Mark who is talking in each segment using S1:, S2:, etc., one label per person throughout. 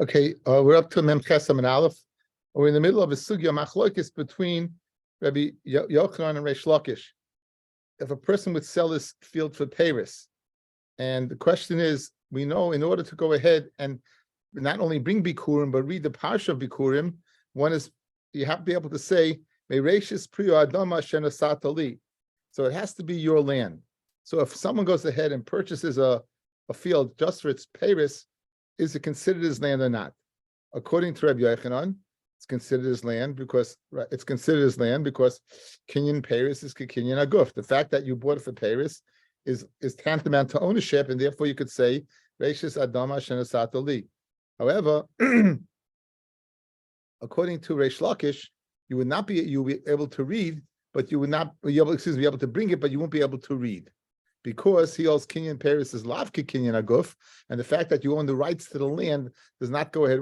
S1: Okay, we're up to Mem Chesam and Aleph. We're in the middle of a sugya machlokes between Rabbi Yochanan and Reish Lakish. If a person would sell his field for Paris, and the question is, we know in order to go ahead and not only bring Bikurim, but read the Parsha of Bikurim, one is, you have to be able to say, Meireshis Priya Adama Shenasatali. So it has to be your land. So if someone goes ahead and purchases a field just for its Paris, is it considered his land or not? According to Rabbi Yochanan, it's considered his land because Kinyan Paris is Kinyan Aguf. The fact that you bought it for Paris is tantamount to ownership, and therefore you could say Reishis Adama Shenasat Ali. However, according to Reish Lakish, you'll be able to read, but you would not be able to bring it, but you won't be able to read. Because he owns Kinyan Paris is Lavke Kinyan Aguf, and the fact that you own the rights to the land does not go ahead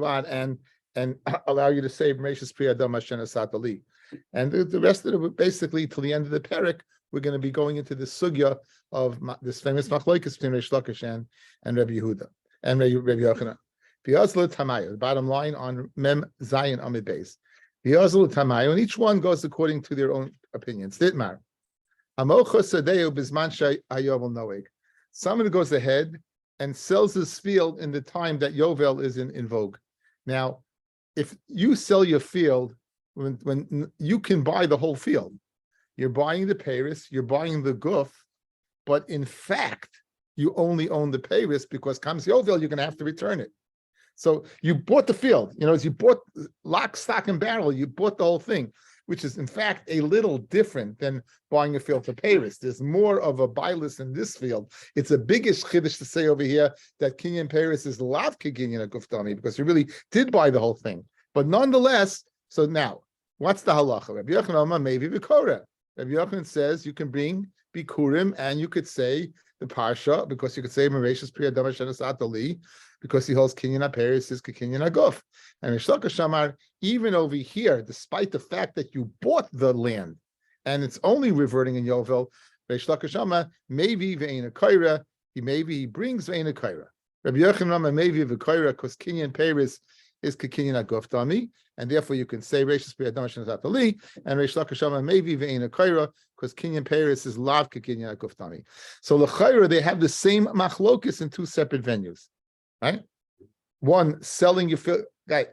S1: and allow you to say Mereshis Pri Adam Hashem Asat Ali. And the rest of it, basically, till the end of the parak, we're going to be going into the sugya of this famous machlokes between Reish Lakish and Rabbi Yehuda and Rabbi Yochanan. V'yazlu Tamayu, the bottom line on Mem Zayin Amid Beis. V'yazlu Tamayu, and each one goes according to their own opinions. Ditmar. Someone who goes ahead and sells his field in the time that Yovel is in vogue. Now, if you sell your field, when you can buy the whole field, you're buying the Paris, you're buying the Guf, but in fact, you only own the Paris because comes Yovel, you're going to have to return it. So you bought the field, as you bought lock, stock, and barrel, you bought the whole thing, which is in fact a little different than buying a field for Paris. There's more of a bilus in this field. It's a biggish chiddush to say over here that Kinyan Paris is lav kinyan guftami because you really did buy the whole thing. But nonetheless, so now, what's the halacha? Rabbi Yochanan maybe bikora. Rabbi Yochanan says you can bring bikurim and you could say the parsha because you could say Mereshis Pri Adam Shenasat Ali because he holds Kinyan Paris is Kinyan Aguf. And Reish Lakish Amar, even over here, despite the fact that you bought the land and it's only reverting in Yovel, Reish Lakish Amar, maybe ve'ena kaira, he brings ve'ena kaira. Rabbi Yochanan Amar maybe v'kaira because Kinyan Paris is Kinyan Aguf Dami, and therefore you can say Reishis Pri Adam Shenasat Ali, and Reish Lakish Amar maybe ve'ena kaira because Kinyan Paris is lav Kinyan Aguf Dami. So l'chayra they have the same machlokus in two separate venues. Right? One, selling your field just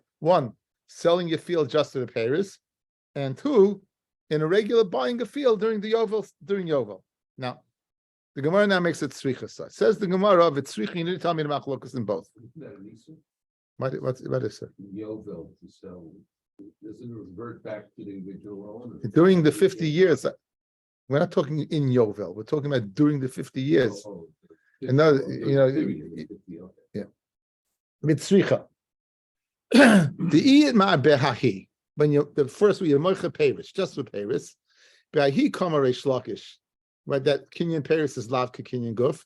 S1: to the Paris, and two, in a regular buying a field during Yovel. Now, the Gemara now makes it tzricha. Says the Gemara of it's tzricha, you need to tell me the machlokas in both. What is it?
S2: Yovel to sell. Does it revert back to the individual owner?
S1: During the 50 years, we're not talking in Yovel, we're talking about during the 50 years. Another, yeah. Mitzricha. The iyad ma behahi. When the first you're moicha Paris, just for Paris, behahi kama Reish Lakish, right? That Kinyan Paris is lav Kinyan Guf.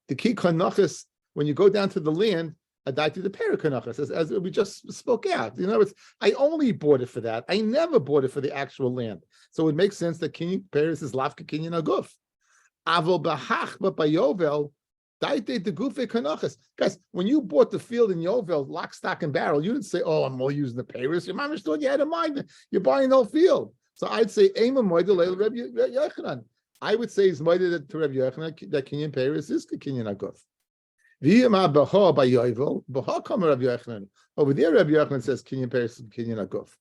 S1: The ki kanachas, when you go down to the land, adai the perikanachas, as we just spoke out. In other words, I only bought it for that. I never bought it for the actual land. So it makes sense that Kinyan Paris is lav Kinyan Aguf. Avol bahach, but by Yovel. Guys, when you bought the field in Yovel, lock, stock, and barrel, you didn't say, "Oh, I'm only using the Paris." Your mom thought you had a mind. You're buying the whole field. So I'd say, "Ema moedel Rabbi Yochanan." I would say, "Is moedel to Rabbi Yochanan that Kinyan Paris is Kinyan Aguf." V'yema baha by Yovel, baha kama Rabbi Yochanan. Over there, Rabbi Yochanan says Kinyan Paris is Kinyan Aguf.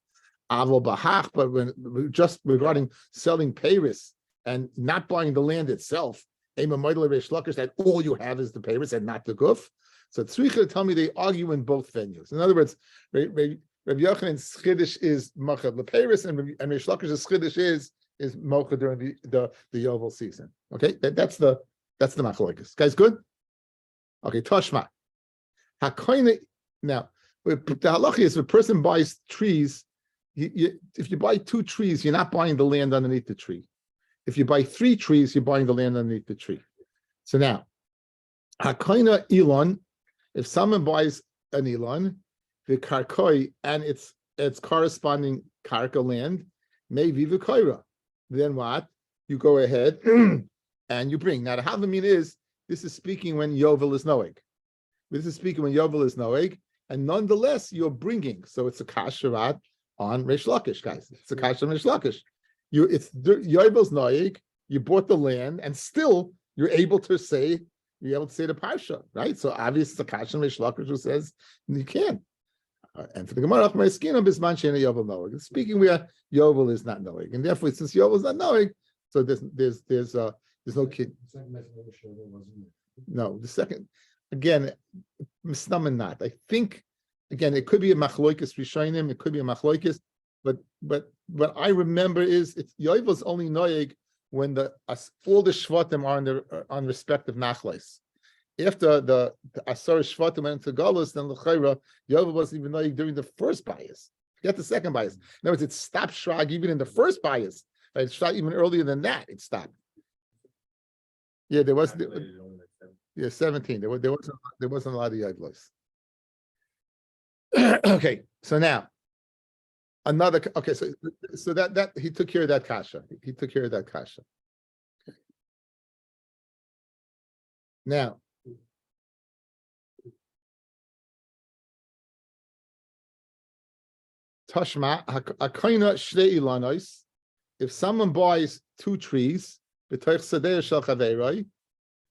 S1: Avol bahach, but when just regarding selling Paris and not buying the land itself. That all you have is the Paris and not the Guf. So tzricha tell me they argue in both venues. In other words, Rabbi Yochanan's chiddush is machad the Paris, and Reish Lakish's chiddush is machad during the Yovel season. Okay, that's the machlokes. Guys, good. Okay, Toshma. Hakoina. Now, the halacha is if a person buys trees, if you buy 2 trees, you're not buying the land underneath the tree. If you buy 3 trees, you're buying the land underneath the tree. So now, Hakoina Elon, if someone buys an Elon, the Karkoi and its corresponding Karka land, may be the Koira. Then what? You go ahead and you bring. Now the Havamina is, this is speaking when Yovel is knowing. This is speaking when Yovel is Noeg, and nonetheless you're bringing. So it's a kasharat on Reish Lakish, guys. It's a kasharat on Reish Lakish. It's Yovel's Noeg. You bought the land, and still you're able to say the parsha, right? So obviously it's a kasharat on Reish Lakish who says you can. And for the Gemara, it's speaking where Yovel is not Noeg, and therefore since Yovel is not Noeg, so there's no kid. No, the second. Again, misnam and not. I think again it could be a machloikis rishonim, it could be a machloikis, but what I remember is it's Yovel's only noyeg when all the shvatim are on respective nachlos. After the asar shvatim went into galus, then the chayra Yovel wasn't even noyeg during the first bias. Forget the second bias. In other words, it stopped shrag even in the first bias. Right? It stopped even earlier than that. It stopped. Yeah, there was. Yeah, 17. There wasn't a lot of yaglos. Okay, so now another. Okay, so that he took care of that kasha. He took care of that kasha. Okay. Now, Tashma akaina shnei ilanos. If someone buys 2 trees, b'toich sadeh shel chaverai.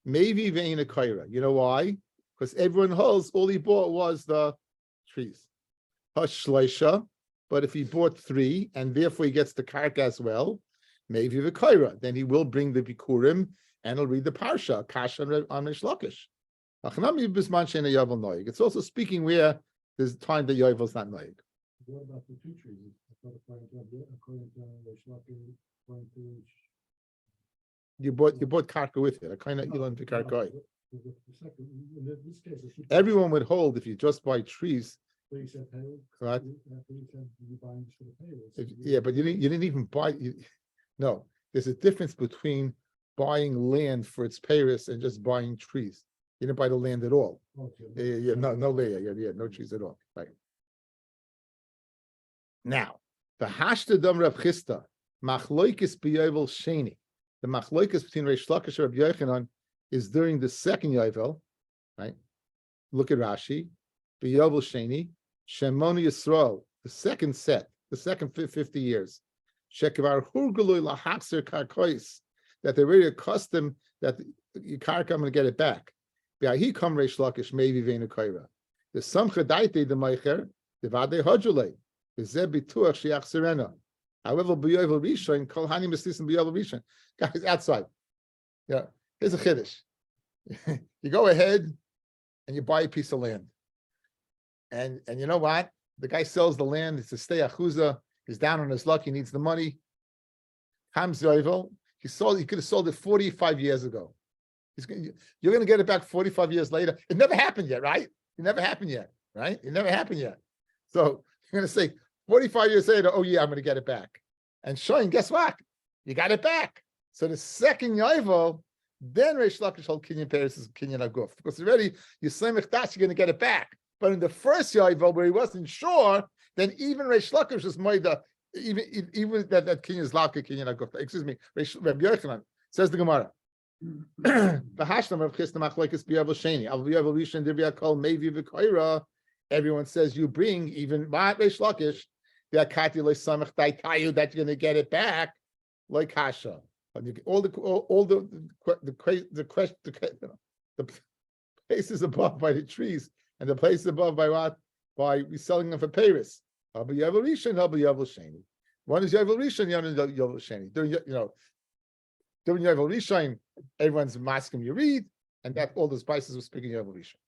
S1: Maybe vein a kaira. You know why? Because everyone holds all he bought was the trees. Hashleisha, but if he bought 3 and therefore he gets the karka as well, maybe the kaira. Then he will bring the bikurim and he'll read the parsha, kasha on Reish Lakish. It's also speaking where there's time that Yovel's not noig.
S3: What about the 2 trees? According to Reish Lakish,
S1: You bought karka with it. A kind of ilan karka. Everyone would hold if you just buy trees. Right? Yeah, but you didn't even buy. No, there's a difference between buying land for its payers and just buying trees. You didn't buy the land at all. Yeah, no land. Yeah, no trees at all. Right. Now, the hashta dam Rab Chista machloikis b'yovel sheni. The machloikas between Reish Lakish and Rabbi Yochanan is during the second Yovel, right? Look at Rashi. B'Yovel Sheni, Shemoni Yisrael, the second set, the second 50 years. Shekivar Hurgului LaHakser Karkois, that they're very accustomed that you can't come and get it back. B'Ahi Kam Reish Lakish, maybe Vena Kaira. The Samcha Daite the Meicher, the Vade Hodjule, the Zeb Bituach Shiach Serena. However, b'yovel rishon, kol hani mislisim b'yovel rishon. Guys, outside. Yeah, here's a chiddush. You go ahead and you buy a piece of land, and you know what? The guy sells the land. It's a stay achuza. He's down on his luck. He needs the money. Comes yovel. He could have sold it 45 years ago. You're going to get it back 45 years later. It never happened yet, right? It never happened yet, right? It never happened yet. So you're going to say 45 years later, oh yeah, I'm going to get it back. And showing, guess what? You got it back. So the second yovel, then Reish Lakish hold kinyan peres is kinyan aguf, because already you slemich das, you're going to get it back. But in the first yovel where he wasn't sure, then even Reish Lakish was moida, even that kinyan is laka kinyan aguf. Excuse me, Rabbi Yochanan says the Gemara. Everyone says you bring even Reish Lakish that you're going to get it back like kasha. All the places above by the trees and the places above by what? By reselling them for Paris. One is Yovel Rishon, the other is Yovel Sheni. During Yovel Rishon, everyone's masking you read, and that all those prices were speaking Yovel Rishon.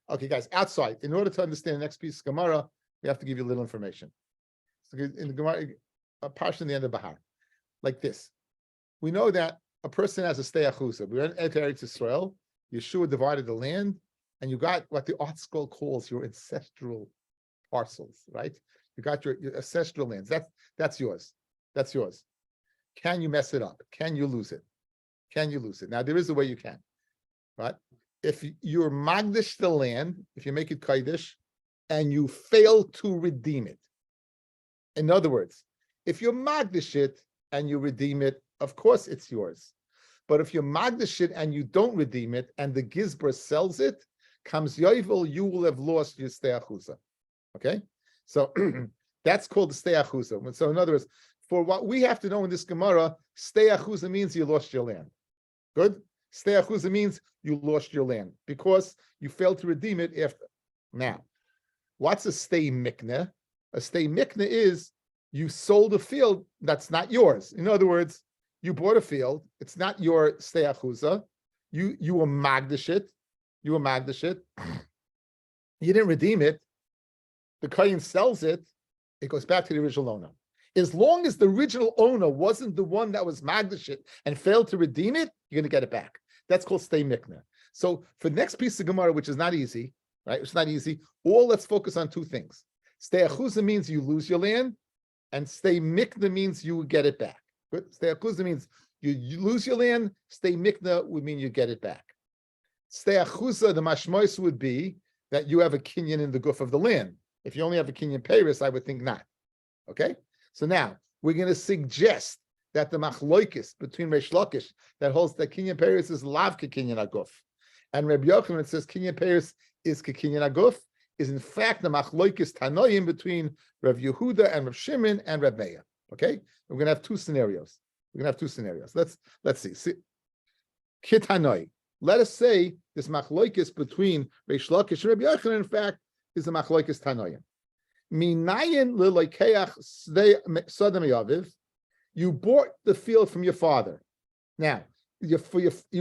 S1: Okay, guys, outside. In order to understand the next piece of Gemara, we have to give you a little information. So in the Gemara, a parsha in the end of Bahar, like this. We know that a person has a stay achusa. We're in Eretz Yisrael. Yeshua divided the land, and you got what the art scroll calls your ancestral parcels, right? You got your ancestral lands. That's yours. That's yours. Can you mess it up? Can you lose it? Can you lose it? Now there is a way you can, right? If you're magdish the land, if you make it kaidish, and you fail to redeem it. In other words, if you magdish it and you redeem it, of course it's yours. But if you magdish it and you don't redeem it, and the gizbar sells it, comes yovel, you will have lost your stei achuza. Okay, so that's called the stei achuza. So in other words, for what we have to know in this Gemara, stei achuza means you lost your land. Good. Stei achuza means you lost your land because you failed to redeem it after. Now, what's a stei mikna? A stei mikna is you sold a field that's not yours. In other words, you bought a field, it's not your stei achuza. You were magdish it. You were magdish it. You didn't redeem it. The kohen sells it. It goes back to the original owner. As long as the original owner wasn't the one that was magdish it and failed to redeem it, you're going to get it back. That's called stei mikna. So for the next piece of Gemara, which is not easy, right? It's not easy. Let's focus on two things. Stei achuza means you lose your land, and stei mikna means you get it back. Good. Stei achuza means you lose your land. Stei mikna would mean you get it back. Stei achuza, the mashmois would be that you have a kinyan in the guf of the land. If you only have a kinyan peiris, I would think not. Okay. So now we're going to suggest that the machloikis between Reish Lakish that holds that kinyan peiris is lav kinyan aguf, and Rabbi Yochanan says kinyan peiris is kinyan aguf, is in fact the machloikis tanoim between Rav Yehuda and Rav Shimon and Rav Meir. Okay, we're going to have two scenarios. Let's see. Kitanoi. Let us say this machloikis between Reish Lakish and Rabbi Yochanan, in fact, is the machloikis tanoim. Minayin liloikeach sodam yaviv. You bought the field from your father. Now, you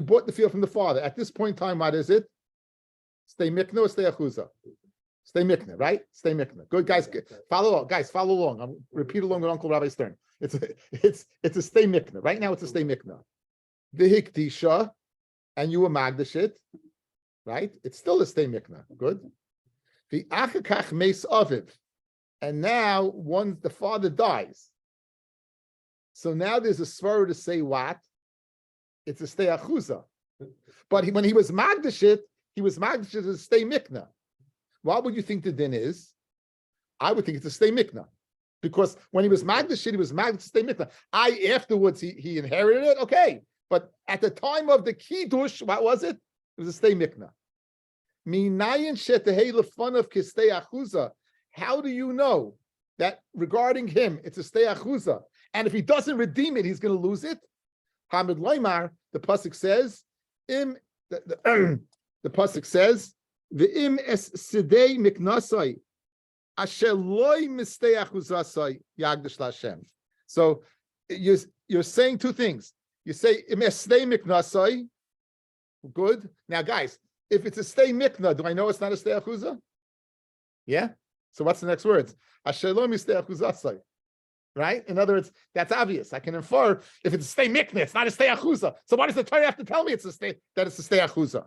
S1: bought the field from the father. At this point in time, what is it? Stei mikna or stei achuza? Stei mikna, right? Stei mikna. Good, guys. Follow along. Guys, follow along. I'll repeat along with Uncle Rabbi Stern. It's a stei mikna. Right now, it's a stei mikna. V'hiktisha, and you were magdish it, right? It's still a stei mikna. Good. V'achakach meis aviv, and now once the father dies, so now there's a svara to say what? It's a stei achuza. But when he was magdish it as a stei mikna. What would you think the din is? I would think it's a stei mikna. Because when he was magdish it, he was magdish stei mikna. Afterwards he inherited it, okay. But at the time of the kiddush, what was it? It was a stei mikna. Minayin shetehei lefanav k'stei achuza. How do you know that regarding him it's a stei achuza? And if he doesn't redeem it, he's going to lose it. Hamid Laimar, the pasuk says, the pasuk says, "V'im es sidei miknasai, asher loy mistei achuzasai yagdish l'Hashem." So you're saying two things. You say im es sidei miknasai. Good. Now, guys, if it's a stei mikna, do I know it's not a stei achuza? Yeah. So what's the next words? Asher loy mistei achuzasai. Right? In other words, that's obvious. I can infer if it's a stei mikna, it's not a stei achuza. So why does the Torah have to tell me it's a stei achuza?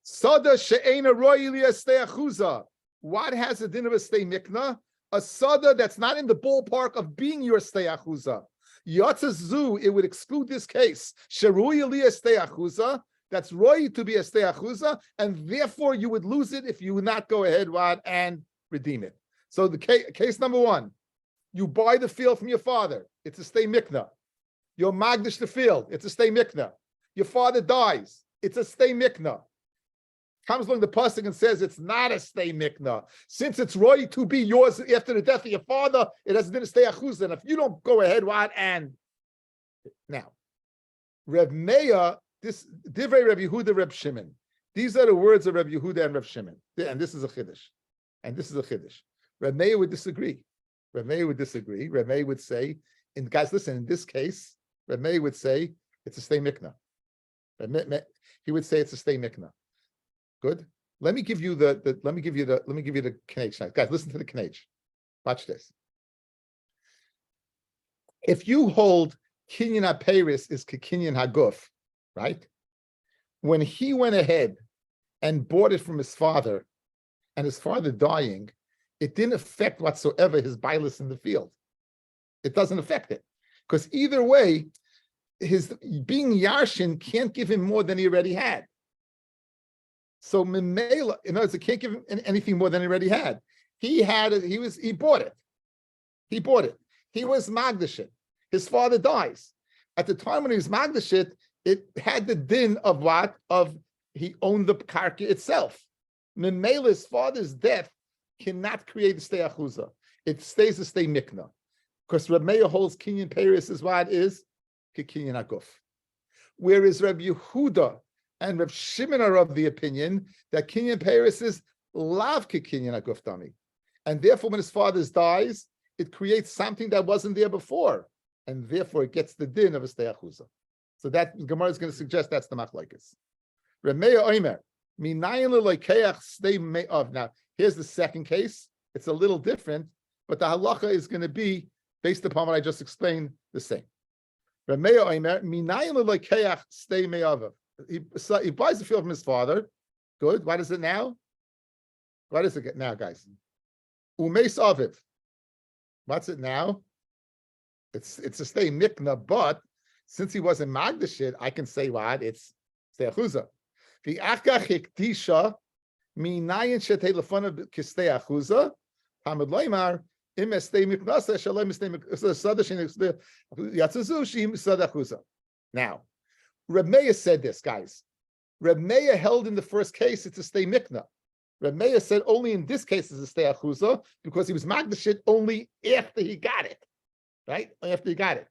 S1: Sada she'ena royili a stei achuza. What has the din of a stei mikna? A sada that's not in the ballpark of being your stei achuza. Yatzazu, it would exclude this case. She'royili a stei achuza. That's roy to be a stei achuza, and therefore you would lose it if you would not go ahead and redeem it. So the case number one. You buy the field from your father. It's a stei mikna. You're magdish the field. It's a stei mikna. Your father dies. It's a stei mikna. Comes along the pasuk and says it's not a stei mikna. Since it's roy to be yours after the death of your father, it has been a stei achuza. And if you don't go ahead and now, Reb Meir, this divrei Reb Yehuda, Reb Shimon. These are the words of Reb Yehuda and Reb Shimon. And this is a chiddush. Reb Meir would disagree. Reb Meir would say, and guys, listen, in this case, Reb Meir would say it's a stei mikna. He would say it's a stei mikna. Good. Let me give you the knech. Guys, listen to the knech. Watch this. If you hold kinyan ha-peiris is kinyan haguf, right? When he went ahead and bought it from his father, and his father dying, it didn't affect whatsoever his bailus in the field. It doesn't affect it. Because either way, his being Yarshin can't give him more than he already had. So Memela, in other words, it can't give him anything more than he already had. He had it, he bought it. He was Magdashit. His father dies. At the time when he was Magdashit, it had the din of what? Of he owned the karka itself. Memela's father's death cannot create a stay achuza. It stays a stay mikna. Because Rabbi Meir holds Kinyan Paris is what is Kinyan Aguf. Whereas Rabbi Yehuda and Rabbi Shimon are of the opinion that Kinyan Paris is lav Kinyan Aguf dami. And therefore, when his father dies, it creates something that wasn't there before. And therefore, it gets the din of a stay achuza. So that Gemara is going to suggest that's the machlokes. Rabbi Meir Omer, minayin lelokeach stay me'av. Now, here's the second case. It's a little different, but the halacha is going to be based upon what I just explained, the same. Rabbi Meir Omer, minayin lelokeach stay me'av. He buys the field from his father. Good. What is it now? What is it now, guys? Umeis aviv. What's it now? It's a stay mikna, but since he wasn't magdashit, I can say what? It's stay achuza. The achach hikdisha minayin shetei lefonav kistei achuza. Hamad loymar im estei miknasa shalom estei miknasa yatzazu shim sad achuza. Now, Reb Meir said this, guys. Reb Meir held in the first case it's a stay mikna. Reb Meir said only in this case it's a stay achuza because he was magdashit only after he got it, right? After he got it.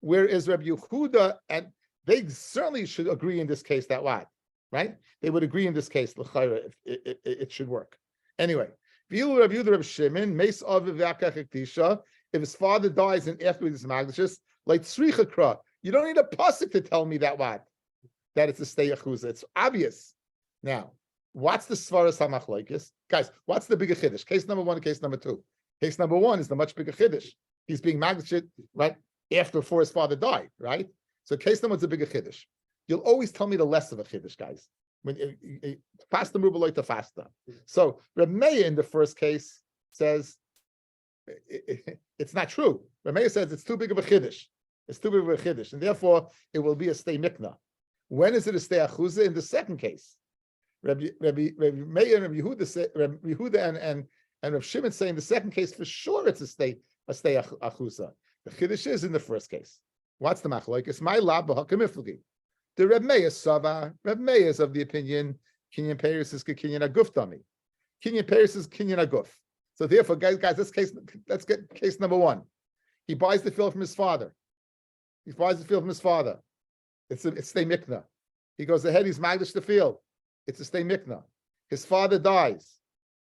S1: Whereas Rabbi Yehuda, and they certainly should agree in this case that what, right? They would agree in this case, l'chayra, it should work. Anyway, if his father dies and afterwards is magdashis, like tzricha kra, you don't need a pasuk to tell me that what? That it's a stay achuza. It's obvious. Now, what's the svaras hamachloikis? Guys, what's the bigger chiddush? Case number one and case number two. Case number one is the much bigger chiddush. He's being magdashit, right? Before his father died, right? So case number one's a bigger chiddush. You'll always tell me the less of a chiddush, guys. When faster move to faster. So Reb Meir in the first case says it's not true. Reb Meir says it's too big of a chiddush. It's too big of a chiddush, and therefore it will be a stay mikna. When is it a stay achuza? In the second case, Rabbi Meir and Rabbi Yehuda and Rabbi Shimon say in the second case for sure it's a stay achuza. The chiddush is in the first case. What's the machlokes? My lab b'hakamiflugi. The Reb Meir Sava. Reb Meir is of the opinion Kinyan Paris is Kinyan Aguf dami. Kinyan Paris is Kinyan Aguf. So therefore, guys, let's get case number one. He buys the field from his father. He buys the field from his father. It's stay mikna. He goes ahead. He's magdish the field. It's a stay mikna. His father dies.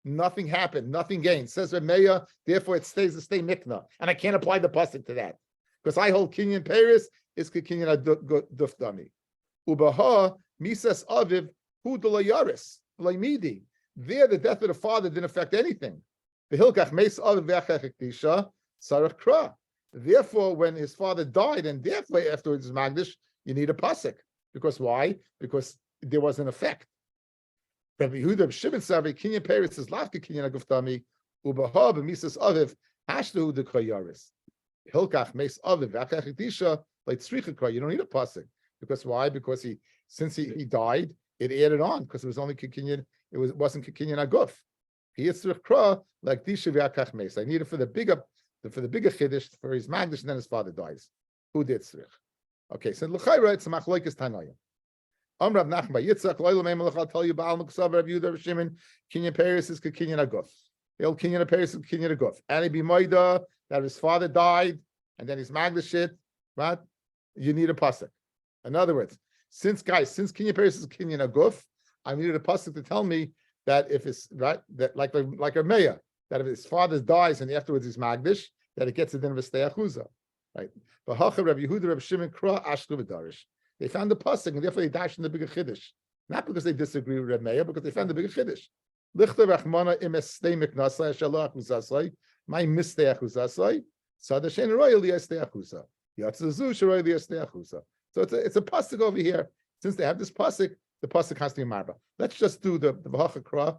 S1: Nothing happened. Nothing gained. Says Reb Meir, therefore it stays a stay mikna. And I can't apply the pasuk to that. Because I hold Kinyan Paris is Kinyan Duf Dami. Ubaha Misas Aviv Hu Delayaris Laimidi. There the death of the father didn't affect anything. The Hilkach Meis Aviv Vechachiktisha Sarach Kra. Therefore, when his father died and therefore afterwards is Magdish, you need a pasuk. Because why? Because there was an effect. Rabbi Yehuda Shimon Savi Kinyan Paris is Lafka Kinyan Aguftami Ubaha B'Misas Aviv Hashtu the Krayaris Hilkach Meis Aviv Vachachidisha like Tzricha Kray. You don't need a pasuk because why? Because since he died, it added on because it was only Kinyan. It wasn't Kinyan Aguf. He is Tzrich Kra like Disha V'Achach Meis. I need it for the bigger chiddush for his magdish, and then his father dies. Who did Tzrich? Okay, so l'chayra it's a machlokes tanayim. Rav Nachman bar Yitzchak, Loila Meimelech, I'll tell you, Baal Muksav, Rav Yehuda, Rav Shimon, Kinyan Paris is Kinyan Aguf. El Kinyan Paris is Kinyan Aguf. And he be Moida, that his father died, and then he's magdashit, right? You need a pasuk. In other words, since Kinyan Paris is Kinyan Aguf, I needed a pasuk to tell me that if it's right, that like a mayor, that if his father dies and afterwards he's magdish, that it gets a din of a stay achuza, right? But Hacha Rav Yehuda, Rav Shimon, Kra Ashlu v'Darish. They found the pasuk and therefore they dashed in the bigger chiddush. Not because they disagree with Reb Meir, because they found the bigger chiddush. Lichter Rachmana im estei miknasai shalach uzasai. My mistei achuzasai. Sadashen royal yestei achuza. Yatzazu sheroy yestei achuza. So it's a pasuk over here. Since they have this pasuk, the pasuk has to be marba. Let's just do the V'hacha Kra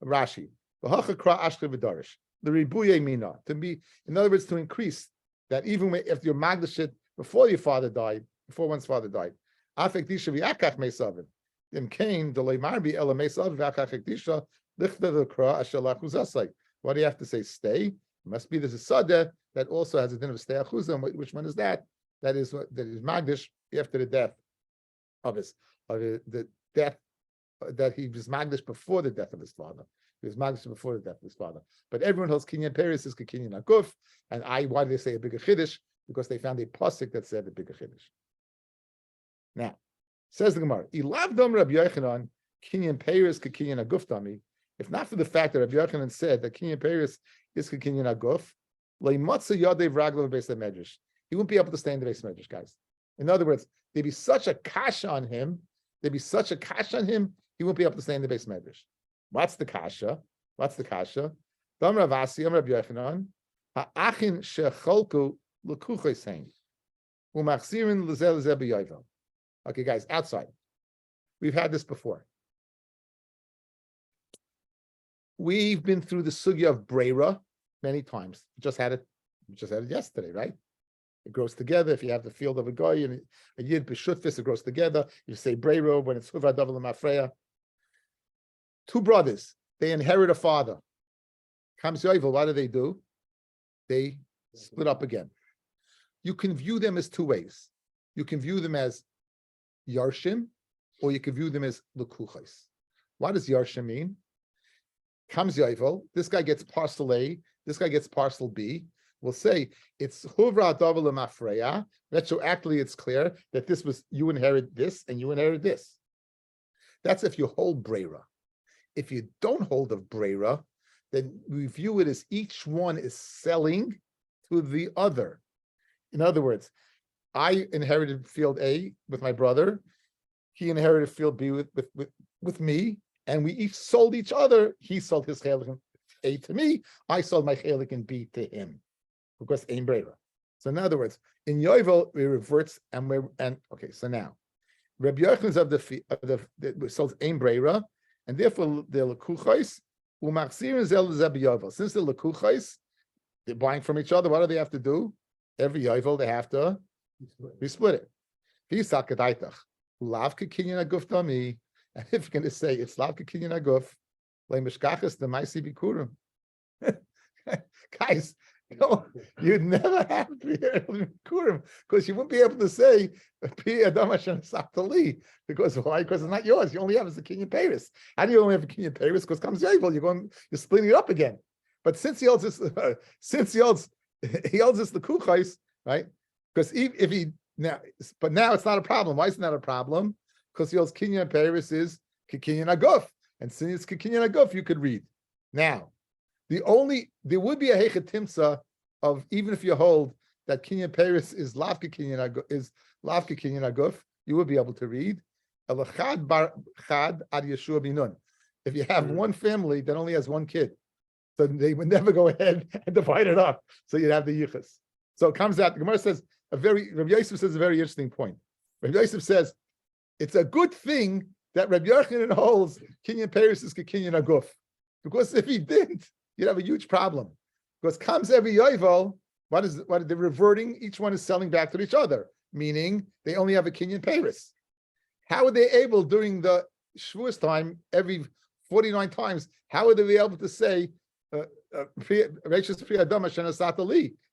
S1: Rashi. V'hacha Kra Ashlu v'Darish. The ribuye mina to be, in other words, to increase that even if you're magdashit before your father died. Before one's father died. Afek disha v'akach meisavim. Im kain delay marbi ela meisavim v'akach disha lichta v'kra ashalach uzasai. What do you have to say? Stay. It must be there's a sadeh that also has a din of stay achuzah. Which one is that? That is magdish after the death of the death that he was magdish before the death of his father. He was magdish before the death of his father. But everyone holds kinyan peris is kinyan aguf. And why do they say a bigger chiddush? Because they found a pasuk that said a bigger chiddush. Now, says the Gemara, Ilav dom Rabbi Yochanan kinyan peris kinyan aguf dami. If not for the fact that Rabbi Yochanan said that kinyan peris is kinyan aguf, leimatza yadev raglav beis medrash. He wouldn't be able to stay in the beis medrash, guys. In other words, there'd be such a kasha on him. He won't be able to stay in the beis medrash. What's the kasha? Dam Rav Asi, Rabbi Yochanan, ha'achin shecholku l'kuchay saying, u'machzirin l'zel l'zel b'yovel. Okay, guys, outside. We've had this before. We've been through the sugya of breira many times. We just had it yesterday, right? It grows together. If you have the field of a guy and a yid b'shutfis, it grows together. You say breira when it's huvra davar l'mafreya. Two brothers, they inherit a father. Comes Yovel, what do? They split up again. You can view them as two ways. You can view them as yarshim, or you can view them as lekuchos. What does yarshim mean? Comes Yovel, this guy gets parcel A, this guy gets parcel B. We'll say it's huvra davar l'mafreya. Retroactively, it's clear that this was you inherit this and you inherit this. That's if you hold breira. If you don't hold of breira, then we view it as each one is selling to the other. In other words, I inherited field A with my brother. He inherited field B with me, and we each sold each other. He sold his chelik A to me. I sold my chelik in B to him, because ein breira. So in other words, in Yovel we reverts okay. So now, Rabbi Yochanan of the sold ein breira. And therefore, the lekuchos umachzirin zel zebiyovel. Since the lekuchos, they're buying from each other. What do they have to do? Every yovel they have to resplit it. V'yisakadaitach ulav kekinyan aguf dami. And if you're going to say it's lav kekinyan aguf, leimishkachas the maisi bikurim. Guys, no, you'd never have bikurim because you wouldn't be able to say pi adam hashem satali because why? Because it's not yours. You only have as a kinyan peris. How do you only have a kinyan peris? Because comes Yovel, you're splitting it up again. But since he holds this, the kuchais, right? Because if he now, but now it's not a problem. Why is it not a problem? Because he holds kinyan peris is kinyan aguf, and since it's kinyan aguf, you could read now. There would be a hechetimsa of even if you hold that kinyan peris is lavka kinyan aguf, you would be able to read elachad bar chad ad Yeshua binun. If you have one family that only has one kid, so they would never go ahead and divide it up. So you'd have the yichus. So it comes out. The Gemara says Rabbi Yosef says a very interesting point. Rabbi Yosef says it's a good thing that Rabbi Yochanan holds kinyan peris is kinyan aguf, because if he didn't, you'd have a huge problem. Because comes every yovel, what is they're reverting? Each one is selling back to each other, meaning they only have a kinyan peris. How are they able during the Shavuos time, every 49 times, how would they be able to say,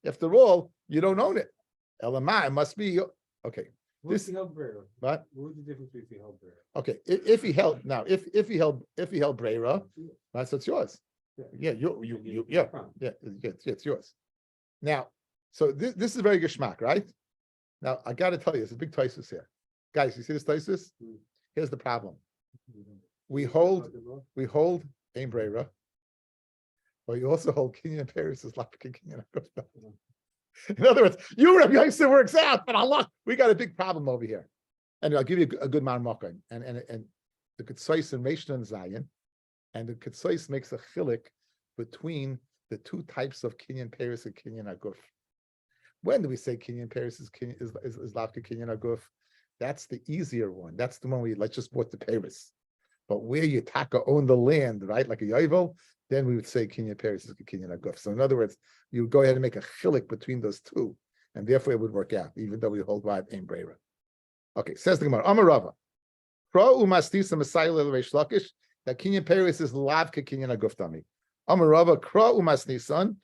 S1: after all, you don't own it. Elamai, it must be, okay.
S3: What's the held breira?
S1: What?
S3: What was the difference between held breira?
S1: Okay, if he held breira, that's what's yours. Yeah, it's yours. Now, so this is very geschmack, right? Now I got to tell you, it's a big taisus here, guys. You see this taisus? Here's the problem: we hold ein breira, but you also hold kinyan peris as lapkin kinyan. In other words, you Rabbi Yosef works out, but Allah, we got a big problem over here. And I'll give you a good marmokah, and the Ketzos and Rishon and Zion. And the Ketzos makes a chilik between the two types of kinyan peris and kinyan aguf. When do we say kinyan peris is lavka kinyan aguf? That's the easier one. That's the one we just bought the peris. But where you taka own the land, right, like a yovel, then we would say kinyan peris is kinyan aguf. So in other words, you would go ahead and make a chilik between those two, and therefore it would work out, even though we hold by ein breira. Okay, says the Gemara, Amar Rava, Pro umastisa masayil reish lakish. That kinyan peris is lavka kinyan aguf dami. Amar Rava kra umas nisan.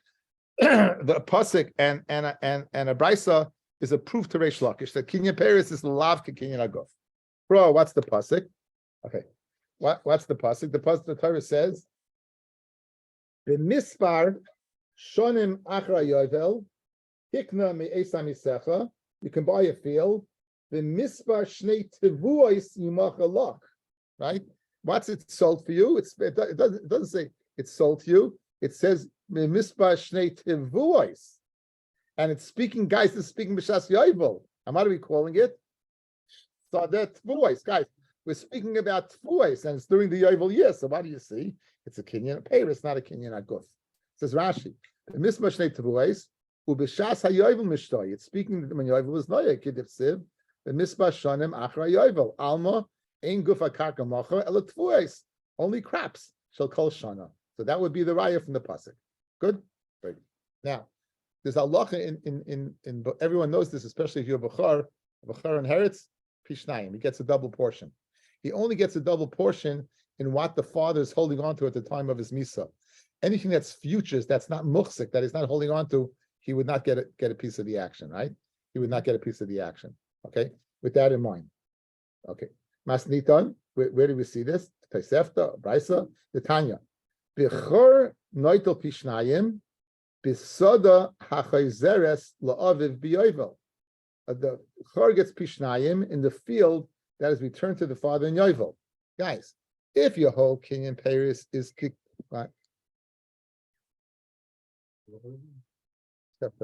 S1: The pasuk and a brisa is a proof to Reish Lakish that kinyan peris is lavka kinyan aguf. Bro, what's the pasuk? Okay, What's the pasuk? The Torah says, "B'mispar shonim achra yovel hikna me'esa misecha." You can buy a field. B'mispar shnei tevuos yimachalach. Right? What's it sold for you? It doesn't say it's sold to you. It says b'mispar shnei tevuos, and it's speaking, guys. It's speaking b'shas yovel. And what are we calling it? So that tevuos, guys. We're speaking about tevuos, and it's during the yovel year. So what do you see? It's a kinyan peiros, not a kinyan aguf. Says Rashi, "Misma shnei tevuos ubeshas hayovel mishtoi." It's speaking when yovel is noya kidif siv. The misma shanim achra yovel alma ein guf akarka macha ela tevuos. Only crops shall call shana. So that would be the raya from the pasuk. Good. Very good. Now, there's halacha in everyone knows this, especially if you're a bachar inherits pishnayim. He gets a double portion. He only gets a double portion in what the father is holding on to at the time of his misa. Anything that's futures, that's not muhsik, that he's not holding on to, he would not get a piece of the action, right? He would not get a piece of the action. Okay, with that in mind. Okay, Masnitan, where do we see this? Tosefta, Brisa, the Tanya. Bechor noitel pishnayim, bisoda hachayzeres la'aviv biyovel. The chor gets pishnayim in the field that is returned to the father in yovel. Guys, if your whole kinyan peiros is right. Except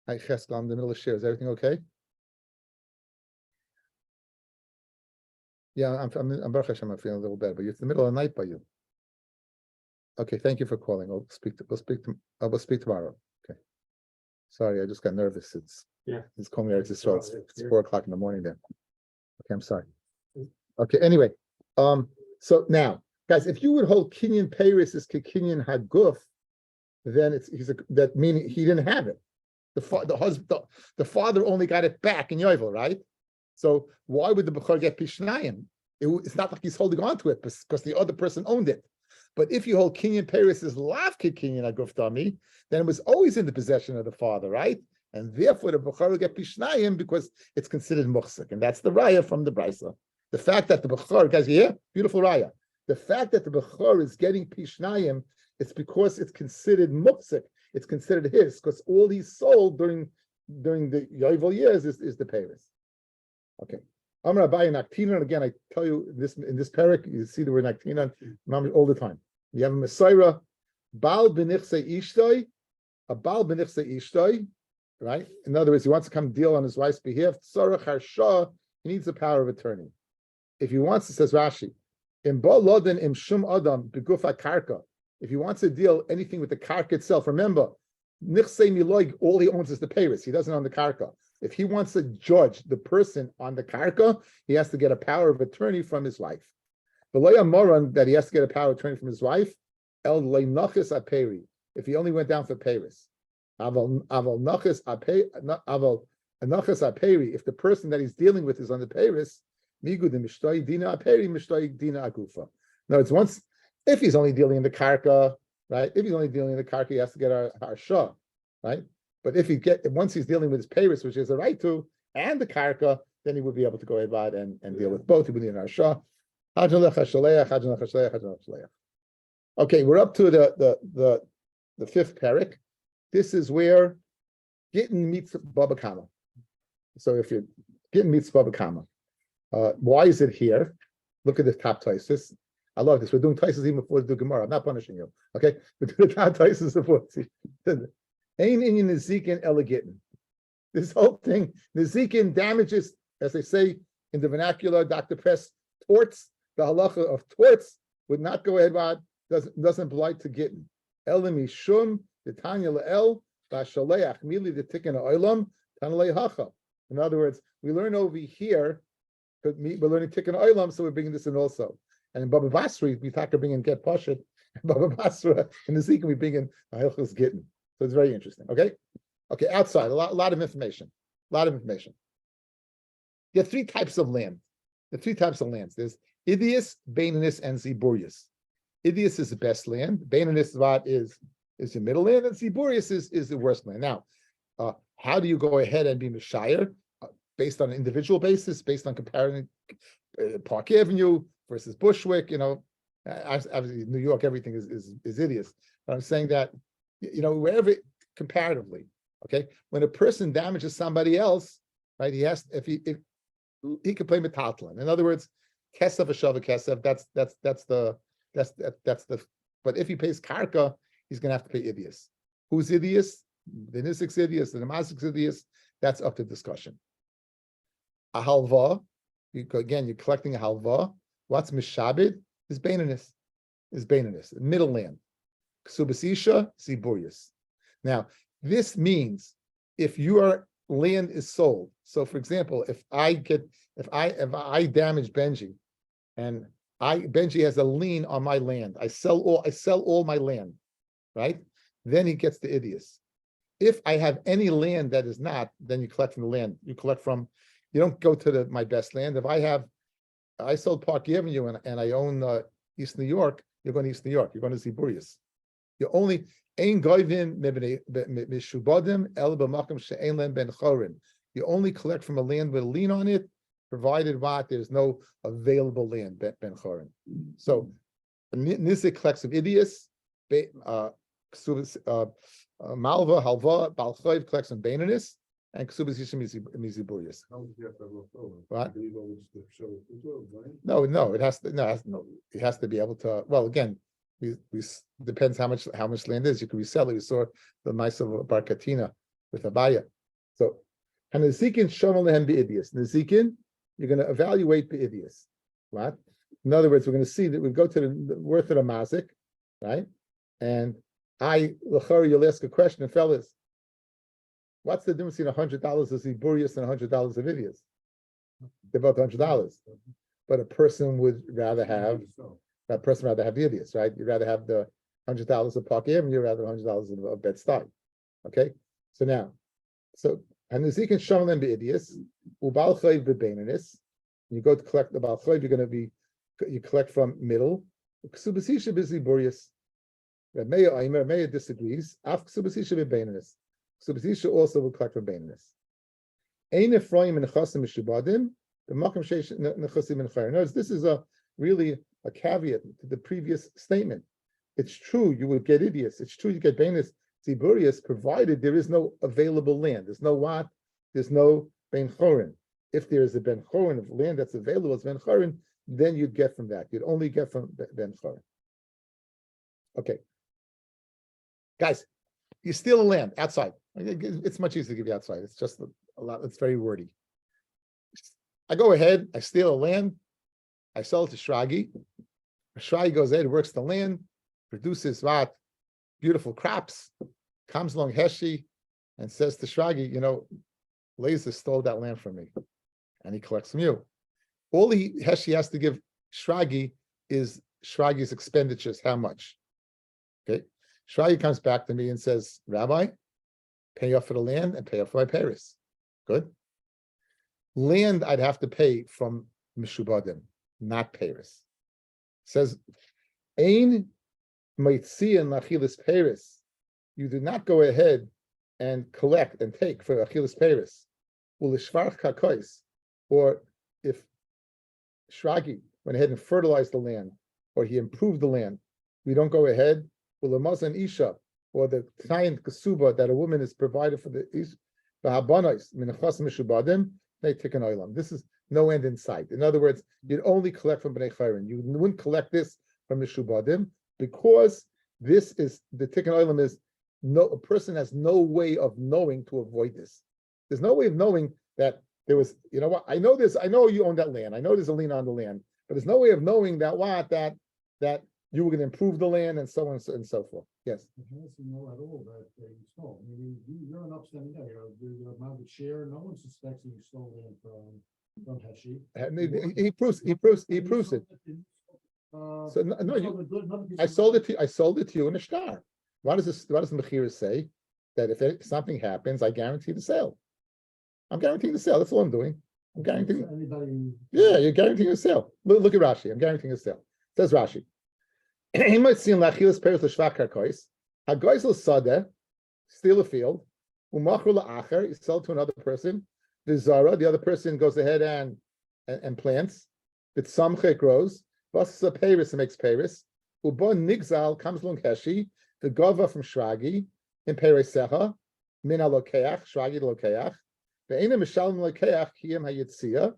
S1: hi Cheskel, in the middle of share. Is everything okay? Yeah, I'm Baruch Hashem, I'm feeling a little better, but it's the middle of the night by you. Okay, thank you for calling. We'll speak tomorrow. Okay. Sorry, I just got nervous. It's calling me Eretz Yisrael. It's 4:00 in the morning there. Okay, I'm sorry. Okay, anyway, so now, guys, if you would hold kinyan peiros is kinyan haguf, then that meaning he didn't have it. The father only got it back in yovel, right? So why would the bechor get pishnayim? It's not like he's holding on to it because the other person owned it. But if you hold kinyan peiros is lav kinyan haguf dami, then it was always in the possession of the father, right? And therefore the bechor will get pishnayim because it's considered muhsik, and that's the raya from the brisa. The fact that the bechor, guys, yeah, beautiful raya. The fact that the bechor is getting pishnayim, it's because it's considered muhsik. It's considered his because all he sold during the yovel years is the peiros. Okay. Amar Rabbi Naktinan, again, I tell you in this parak, you see the word Naktinan all the time. You have a Messiah, Baal b'nichse ishtoi, a Baal b'nichse ishtoi, right? In other words, he wants to come deal on his wife's behalf. Tzarach harsha, he needs the power of attorney. If he wants, it says Rashi, im ba lodin im shum adam begufa karka. If he wants to deal anything with the karka itself, remember, nichse miloig, all he owns is the peiros. He doesn't own the karka. If he wants to judge the person on the karka, he has to get a power of attorney from his wife. The loya moran that he has to get a power of attorney from his wife, el leinachis aperi. If he only went down for peiros, aval nachis aperi. If the person that he's dealing with is on the peiros, migud mishtoi dina aperi mishtoi dina agufa. No, it's once if he's only dealing in the karka, right? If he's only dealing in the karka, he has to get our shah, right? But if once he's dealing with his peiros, which is a right to, and the karka, then he would be able to go ahead and deal with both. He would need our shah. Okay, we're up to the fifth parak. This is where Gitin meets Baba Kama. So if Gitin meets Baba Kama, why is it here? Look at the top Taisus. I love this. We're doing Taisus even before we do Gemara. I'm not punishing you. Okay, we're doing the top Taisus before. Ain inyan Nizikin Gitin. This whole thing, Nizikin damages, as they say in the vernacular, Dr. Press, torts. The halacha of torts would not go ahead, doesn't apply to Gitin. Elimi Shum, the Tanya La'el, Bashaleach, Mili the Tikkun Oilam, Tanalei Hacha. In other words, we learn over here, but we're learning Tikkun Oilam, so we're bringing this in also. And in Baba Basra, we talk about bringing Get Pashat, and Baba Basra, in the Zikim, we bring in Hilchos Gitin. So it's very interesting. Okay, outside, a lot of information. You have three types of land. The three types of lands. There's Idius, Baininus, and Ziburius. Idius is the best land. Baininus is the middle land, and Ziburius is the worst land. Now, how do you go ahead and be Meshire? based on an individual basis, based on comparing Park Avenue versus Bushwick. Obviously New York, everything is hideous. But I'm saying that, wherever comparatively, okay, when a person damages somebody else, right, he has, if he could play metatlan. In other words, kesef v'shava kesef. That's the. But if he pays karka, he's going to have to pay idius. Who's idius? The nisik's idius, the namasik's idius. That's up to discussion. A halva, you're collecting a halva. What's mishabed is baininus. Middle land. Ksubasisha ziburius. Now, this means if your land is sold. So, for example, if I damage Benji, and Benji has a lien on my land, I sell all my land, right? Then he gets the idius. If I have any land that is not, then you collect from the land. You don't go to my best land. If I sold Park Avenue and I own East New York, you're going to East New York. You're going to Ziburius. You only ein goivin mishubadim el b'makom she'ein len ben chorin. You only collect from a land with a lien on it, provided what there's no available land ben chorin. So nizik collects of idius, malva halva balchoiv collects from baininus, and ksubas yishim miziburius. What? No, it has to be able to. Well, again, we depends how much land is. You can resell it. We saw the mice of Bar Katina with Abaya. So, and the Zikin shomal lehem beidius. Nezikin, you're going to evaluate beidius. What? In other words, we're going to see that we go to the worth of the mazik, right? And you'll ask a question, fellas. What's the difference between $100 of Ziburius and $100 of idius? They're both $100, but a person would rather have the idius, right? You'd rather have the $100 of Park Avenue, you'd rather $100 of Bed-Stuy. Okay, so now, and the Zikin Shomalem beidius, ubal chayv bebeininus. You go to collect the bal chayv, you collect from middle. Ksubasisha b'Ziburius. Rabbi disagrees. Af ksubasisha bebeininus. Ksubasisha also will collect from beininus. Ein Ephraim and Nechasim mishubadim. The makom sheish nechasim and chayr. Notice this is really a caveat to the previous statement. It's true you will get idius. It's true you get beinus ziburius, provided there is no available land. There's no what? There's no ben chorin. If there is a ben chorin of land that's available as ben chorin, then you'd get from that. You'd only get from ben chorin. Okay, guys, you steal a land outside. It's much easier to give you outside. It's just a lot. It's very wordy. I go ahead. I steal a land. I sell it to Shragi. Shragi goes ahead, works the land, produces what? Beautiful crops. Comes along Heshi and says to Shragi, Laser stole that land from me. And he collects from you. All Heshi has to give Shragi is Shragi's expenditures. How much? Okay. Shragi comes back to me and says, Rabbi, pay off for the land and pay off for my Paris. Good. Land I'd have to pay from Mishubadim, not Paris. Says, Ein Maitzi and Achilas Paris. You do not go ahead and collect and take for Achilas Paris. Or if Shragi went ahead and fertilized the land, or he improved the land, we don't go ahead. Ulamazan Isha, or the client Kasuba that a woman is provided for the Habanais, Minachas Mishubadim, they take an oilam. This is no end in sight. In other words, you'd only collect from Bnei Chayrin. You wouldn't collect this from Mishubadim because this is the tikkun oilam is a person has no way of knowing to avoid this. There's no way of knowing that there was, I know you own that land. I know there's a lien on the land, but there's no way of knowing that that you were going to improve the land and so on and so forth. Yes.
S3: How does he know at all that you stole? I mean, you're an upstanding guy. You're a market share. No one suspects that you stole land from Heshi.
S1: He proves it. So I sold it to you in a star. What does the Mechira say? That if something happens, I guarantee the sale. I'm guaranteeing the sale. That's all I'm doing. I'm guaranteeing. You're guaranteeing the sale. Look at Rashi. I'm guaranteeing the sale. Says Rashi. Steal a field, you sell it to another person, Vizara, the other person goes ahead and plants. Bitsamche grows. Vasa Paris makes Paris. Ubon Nigzal comes along Heshi. The Gova from Shragi in Peresecha. Min alokeach, Shragi lokeach. The Ena Mishalim lokeach kiyem hayitzia.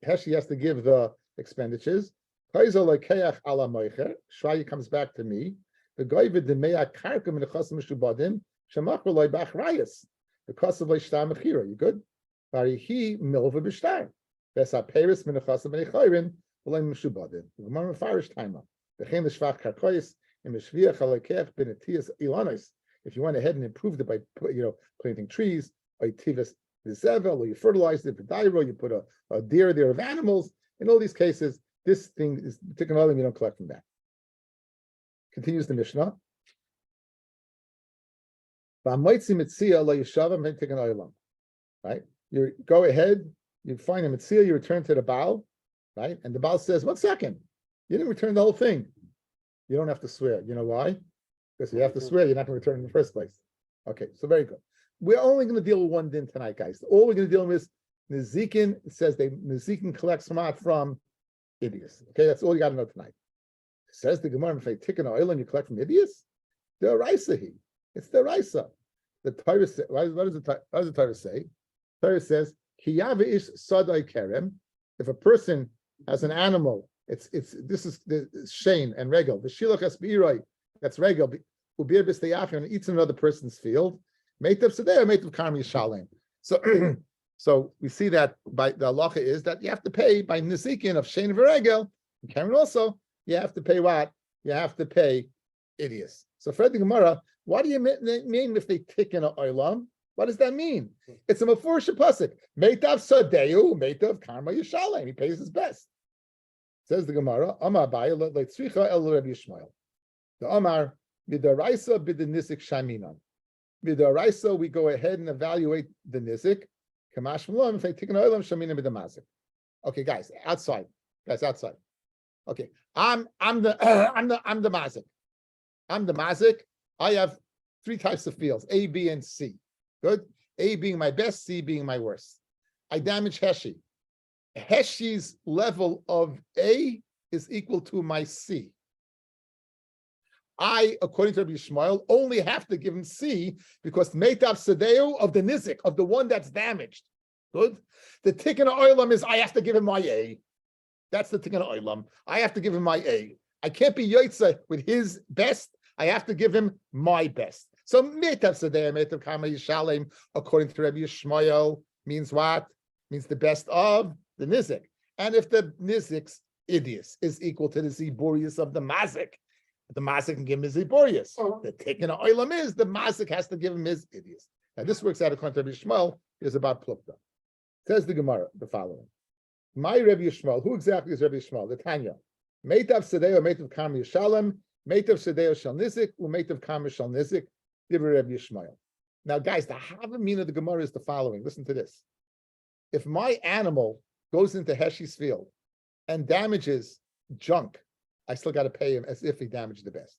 S1: Heshi has to give the expenditures. Paizo lokeach ala moicher. Shragi comes back to me. The Goivid the Mea Karkum in the Chosim Mishubadim. Shemach loy bach rayas. The cost of Leishtar Mechira. You good? Varihi milva b'shtar. Vesa Paris min Chosim and Echoirin. V'lay Mishubadim. The Gemara Farish Taima. The Chen the Shvach Karkois in Meshviach Halakech Benetias Ilanis. If you went ahead and improved it by planting trees, or you tivas the zevel, or you fertilized it, you put a deer there of animals. In all these cases, this thing is taken oil and you don't collect from that. Continues the Mishnah. Right? You go ahead, you find a mitzia, you return to the Baal, right? And the Baal says, 1 second, you didn't return the whole thing. You don't have to swear. You know why? Because you have to swear, you're not going to return it in the first place. Okay, so very good. We're only going to deal with one din tonight, guys. All we're going to deal with is Nezikin. It says Nezikin collects from idiots. Okay, that's all you got to know tonight. It says the Gemara, if they tick an oil and you collect from idiots, the Raisa he. It's the Raisa. The Torah says, what does the Torah say? The Torah says, Kiyava ish sadai kerem. If a person has an animal, this is the shane and regel. The shilach asbiroi, that's regel. Ubir b'steyachim and eats in another person's field. Meitav sedeh, meitav karmi shalem. So we see that by the halacha is that you have to pay by nisikin of shane v'regel. And Karen also, you have to pay what? You have to pay idiots. So Fred the Gemara, what do you mean if they tick in an oilam? What does that mean? It's a mafurish pasuk. Meitav sadeu, meitav karma yishalem. He pays his best. Says the Gemara, Amar Abaye leitzricha el Rabbi Yishmael. The Amar midaraisa b'denisik shaminan. Midaraisa, we go ahead and evaluate the nisik. Kamash v'lam if they tick an oilam shaminan b'damazik. Okay, guys, outside. Okay, I'm the mazik. I'm the mazik. I have 3 types of fields: A, B, and C. Good. A being my best, C being my worst. I damage Heshi. Heshi's level of A is equal to my C. I, according to Rabbi Yishmael, only have to give him C because Meitav Sedeu of the Nizik, of the one that's damaged. Good. The Tikkun Oilam is I have to give him my A. That's the Tikkun Oilam. I have to give him my A. I can't be Yotze with his best. I have to give him my best. So Meitav Sedeu, Meitav Kama Yishalem, according to Rabbi Yishmael, means what? Means the best of the Nizik. And if the Nizik's idios is equal to the Ziburius of the Mazik can give him his Ziburius. The Tikkun Oilam is the Mazik has to give him his idios. Now this works out according to Rabbi Yishmael, is about Plukta. Says the Gemara the following. My Rabbi Yishmael, who exactly is Rabbi Yishmael? The Tanya. Meitav Sedeo, Meitav Kama Yishalem, Meitav Sedeo Shal Nizik, Meitav Kama Shal Nizik, Divri Rabbi Yishmael. Now guys, the Havamina of the Gemara is the following. Listen to this. If my animal goes into Heshi's field and damages junk, I still got to pay him as if he damaged the best.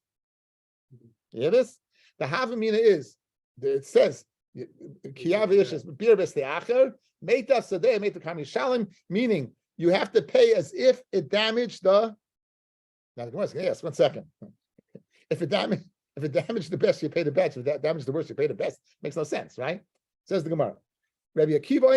S1: You hear this? The Havamina is, it says, meaning you have to pay as if it damaged the. Now the Gemara says, yes, 1 second. If it damaged the best, you pay the best. If it damaged the worst, you pay the best. Makes no sense, right? Says the Gemara. Rabbi Akiva,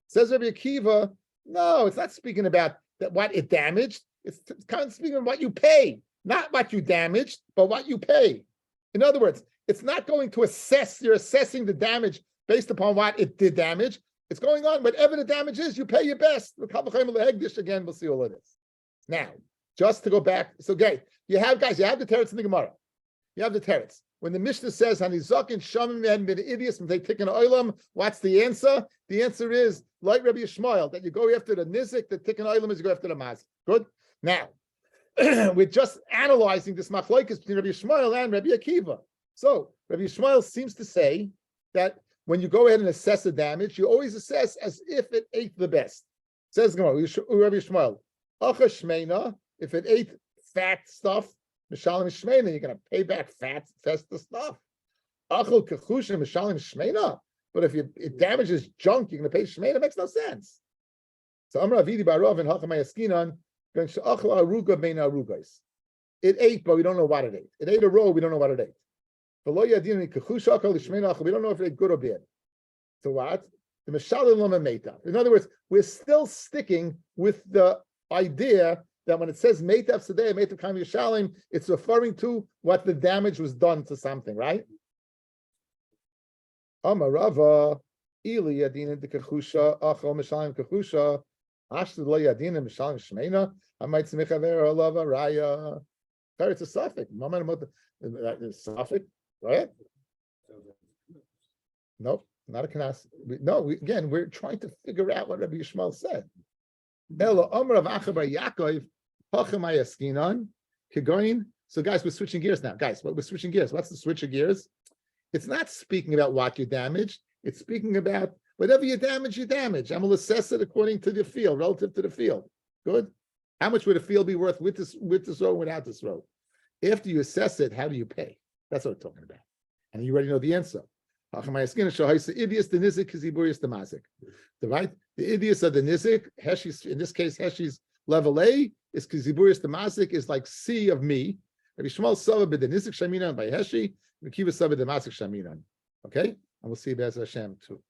S1: says Rabbi Akiva, no, it's not speaking about that what it damaged. It's kind of speaking of what you pay, not what you damaged, but what you pay. In other words, it's not going to assess, you're assessing the damage based upon what it did damage. It's going on, whatever the damage is, you pay your best. Again, we'll see all of this. Now, just to go back, so okay, you have the teretz in the Gemara. You have the teretz. When the Mishnah says, Hanizakin Shamim and idiots when they take an oilam, what's the answer? The answer is, like Rabbi Yishmael, that you go after the nizik, the tikkun oilam is you go after the mazik. Good? Now, we're just analyzing this machlokes between Rabbi Yishmael and Rabbi Akiva. So, Rabbi Yishmael seems to say that when you go ahead and assess the damage, you always assess as if it ate the best. Says Rabbi Yishmael, Acha Shmeina, if it ate fat stuff, Mishalim Shmeina, you're going to pay back fat, festa stuff. Achol kachusha mishalim shmeina. But if it damages junk, you're going to pay shmeina. It makes no sense. So Amar Avidi Barov and Hachamay Askinan going to Achol aruga bein arugais. It ate, but we don't know what it ate. It ate a roll, we don't know what it ate. We don't know if it ate good or bad. So what? The Mishalim Lama Meita. In other words, we're still sticking with the idea that when it says Meitav Sedeh, Meitav Kam Yishalim, it's referring to what the damage was done to something, right? Amar Rava, Ili Yadin de Kachusha, Achol Mishalim Kachusha, Ashted Lo Yadin Mishalim Shmeina, Amayt Smichaver Alava Raya. It's a suffix. Suffix, right? Nope, not a knas. Again, we're trying to figure out what Rabbi Yishmael said. So guys, we're switching gears now. Guys, we're switching gears. What's the switch of gears? It's not speaking about what you damaged. It's speaking about whatever you damage, you damage. I'm going to assess it according to the field, relative to the field. Good. How much would a field be worth with this road, without this road? After you assess it, how do you pay? That's what we're talking about. And you already know the answer. The right? The idiots are the nizik. Heshi's, in this case, Heshi's level A is kiziburius the mazik is like C of me. Rabbi Shmuel Sava b'the nizik shaminan by Heshi. Rabbi Kiva Sava the mazik shaminan. Okay? And we'll see Be'ez Hashem too.